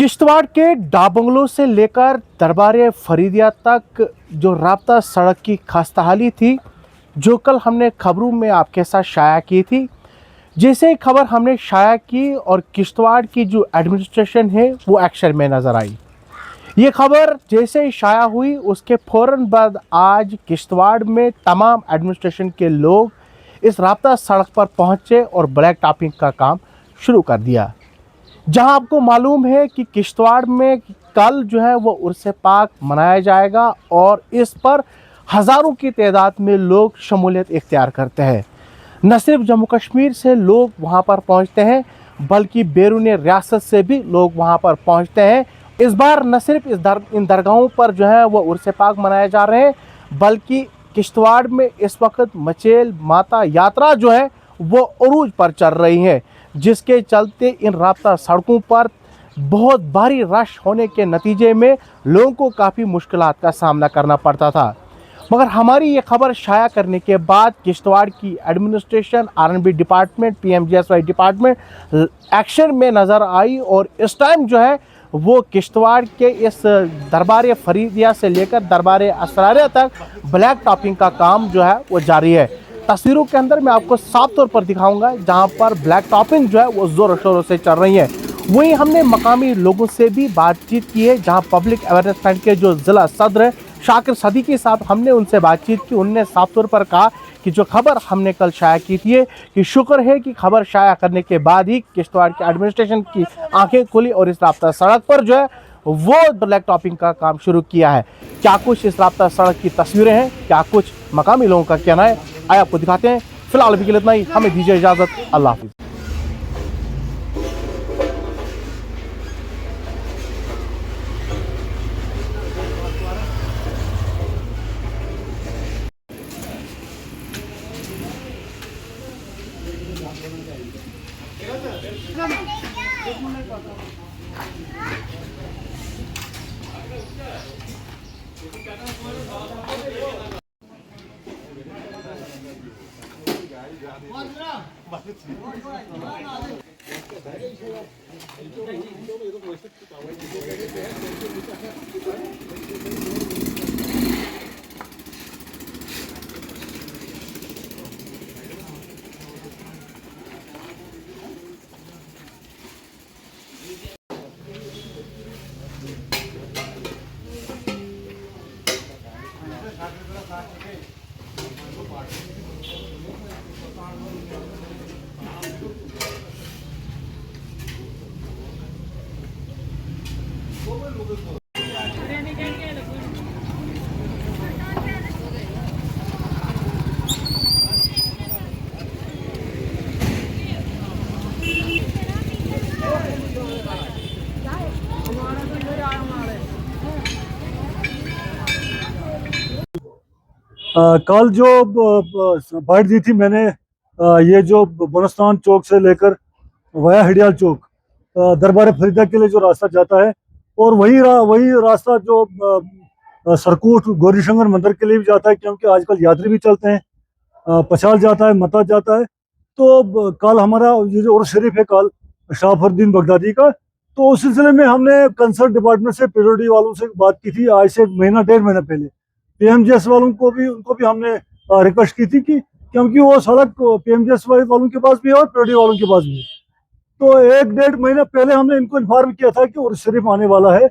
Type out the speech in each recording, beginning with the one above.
किश्तवाड़ के डाबंगलों से लेकर दरबार फरीदिया तक जो राब्ता सड़क की खस्ताहाली थी, जो कल हमने खबरों में आपके साथ शाया की थी। जैसे ही खबर हमने शाया की और किश्तवाड़ की जो एडमिनिस्ट्रेशन है वो एक्शन में नजर आई। ये खबर जैसे ही शाया हुई उसके फौरन बाद आज किश्तवाड़ में तमाम एडमिनिस्ट्रेशन के लोग इस राब्ता सड़क पर पहुंचे और ब्लैक टॉपिंग का काम शुरू कर दिया। जहां आपको मालूम है कि किश्तवाड़ में कल जो है वो उर्स पाक मनाया जाएगा और इस पर हज़ारों की तादाद में लोग शमूलियत इख्तियार करते हैं। न सिर्फ जम्मू कश्मीर से लोग वहां पर पहुंचते हैं बल्कि बैरून रियासत से भी लोग वहां पर पहुंचते हैं। इस बार न सिर्फ इन दरगाहों पर जो है वो उर्स पाक मनाए जा रहे हैं बल्कि किश्तवाड़ में इस वक्त मचेल माता यात्रा जो है वो उरूज पर चल रही है, जिसके चलते इन रास्ता सड़कों पर बहुत भारी रश होने के नतीजे में लोगों को काफ़ी मुश्किलात का सामना करना पड़ता था। मगर हमारी ये खबर शाया करने के बाद किश्तवाड़ की administration, RNB department, PMGSY department action में नज़र आई और इस टाइम जो है वो किश्तवाड़ के इस दरबार फरीदिया से लेकर दरबार असरारिया तक ब्लैक टॉपिंग का काम जो है वो जारी है। तस्वीरों के अंदर मैं आपको साफ तौर पर दिखाऊंगा जहां पर ब्लैक टॉपिंग जो है वो जोरों शोरों से चल रही है। वहीं हमने मकामी लोगों से भी बातचीत की है, जहां पब्लिक अवेयरनेस फ्रंट के जो जिला सदर शाकिर सदीकी साहब, हमने उनसे बातचीत की। उन्होंने साफ तौर पर कहा कि जो खबर हमने कल शाया की थी कि शुक्र है कि खबर शाया करने के बाद ही किश्तवाड़ के एडमिनिस्ट्रेशन की आंखें खुली और इस राब्ता सड़क पर जो है वो ब्लैक टॉपिंग का काम शुरू किया है। क्या कुछ इस राब्ता सड़क की तस्वीरें हैं, क्या कुछ मकामी लोगों का कहना है, आइए आपको दिखाते हैं। फिलहाल अभी के लिए इतना ही, हमें दीजिए इजाजत। अल्लाह हाफिज। कल जो बाइट दी थी मैंने, ये जो बनस्तान चौक से लेकर वाया हिडियाल चौक दरबार फरीदा के लिए जो रास्ता जाता है, और वही रास्ता जो सरकूट गौरी शंकर मंदिर के लिए भी जाता है, क्योंकि आजकल यात्री भी चलते हैं। पछाल जाता है, मता जाता है। तो कल हमारा ये जो उर्स शरीफ है कल शाहफरुद्दीन बगदादी का, तो उस सिलसिले में हमने कंसर्न डिपार्टमेंट से पीडब्ल्यूडी वालों से बात की थी आज से 1.5 महीना पहले। पीएमजीएस वालों को भी उनको भी हमने रिक्वेस्ट की थी कि क्योंकि वो सड़क पीएमजीएस वालों के पास भी है और पीडब्ल्यूडी वालों के पास भी है। तो 1.5 महीना पहले हमने इनको इन्फॉर्म किया था कि उर्स शरीफ आने वाला है।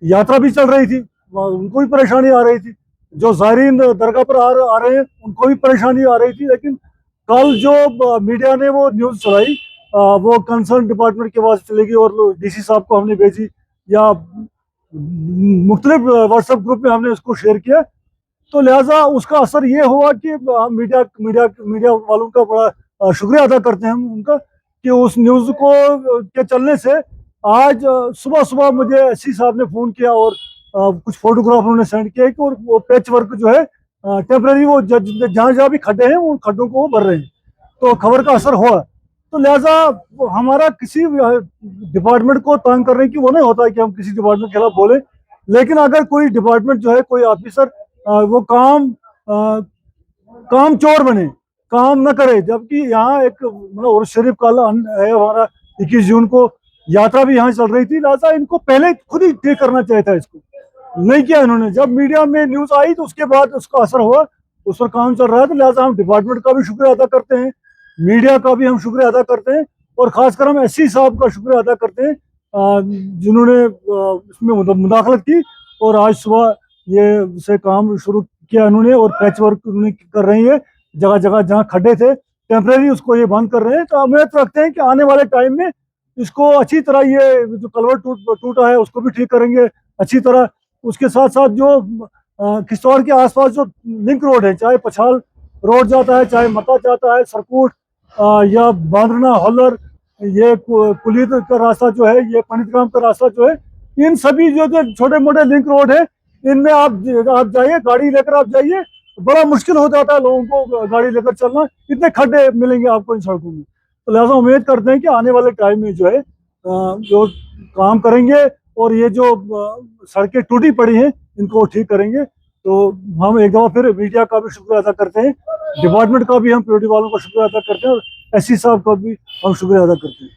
यात्रा भी चल रही थी, उनको भी परेशानी आ रही थी, जो ज़ायरीन दरगाह पर आ रहे हैं उनको भी परेशानी आ रही थी। लेकिन कल जो मीडिया ने वो न्यूज़ चलाई, वो कंसर्न डिपार्टमेंट के पास चलेगी और डीसी साहब को हमने भेजी, या मुख्तलिफ व्हाट्सएप ग्रुप में हमने उसको शेयर किया। तो लिहाजा उसका असर ये हुआ कि हम मीडिया मीडिया मीडिया वालों का बड़ा शुक्रिया अदा करते हैं हम उनका, कि उस न्यूज़ को के चलने से आज सुबह सुबह मुझे एससी साहब ने फ़ोन किया और कुछ फोटोग्राफ उन्होंने सेंड किया कि और वो पैच वर्क जो है टेम्पररी, वो जहाँ जहाँ भी खड्डे हैं उन खड्डों को वो भर रहे हैं। तो खबर का असर हुआ। तो लिहाजा हमारा किसी डिपार्टमेंट को तंग करने की वो नहीं होता है कि हम किसी डिपार्टमेंट के खिलाफ बोले, लेकिन अगर कोई डिपार्टमेंट जो है, कोई ऑफिसर वो काम चोर बने, काम न करे, जबकि यहाँ एक मतलब उर्स शरीफ कल है हमारा 21 जून को, यात्रा भी यहाँ चल रही थी, लिहाजा इनको पहले खुद ही ठीक करना चाहिए था, इसको नहीं किया इन्होंने। जब मीडिया में न्यूज आई तो उसके बाद उसका असर हुआ, उस पर काम चल रहा है। तो लिहाजा हम डिपार्टमेंट का भी शुक्रिया अदा करते हैं, मीडिया का भी हम शुक्रिया अदा करते हैं, और खासकर हम एससी साहब का शुक्रिया अदा करते हैं जिन्होंने इसमें मुदाखलत की और आज सुबह ये से काम शुरू किया उन्होंने, और पैच वर्क उन्होंने कर रही है। जगह जगह जहाँ खड्डे थे टेम्परेरी उसको ये बंद कर रहे हैं। तो उम्मीद रखते हैं कि आने वाले टाइम में इसको अच्छी तरह, ये जो कलवर्ट टूटा है उसको भी ठीक करेंगे अच्छी तरह। उसके साथ साथ जो किश्तवाड़ के आसपास जो लिंक रोड है, चाहे पछाल रोड जाता है, चाहे मता जाता है, सरकूट या बांद्रना हॉलर, ये कुलीद का रास्ता जो है, ये पनितगाम का रास्ता जो है, इन सभी जो जो छोटे मोटे लिंक रोड है, इनमें आप जाइए, गाड़ी लेकर आप जाइए, बड़ा मुश्किल हो जाता है लोगों को गाड़ी लेकर चलना, इतने खड्डे मिलेंगे आपको इन सड़कों में। तो लिहाजा उम्मीद करते हैं कि आने वाले टाइम में जो है जो काम करेंगे और ये जो सड़कें टूटी पड़ी हैं इनको ठीक करेंगे। तो हम एक दफा फिर मीडिया का भी शुक्रिया अदा करते हैं, डिपार्टमेंट का भी हम प्योरिटी वालों का शुक्रिया अदा करते हैं, और एससी साहब का भी हम शुक्रिया अदा करते हैं।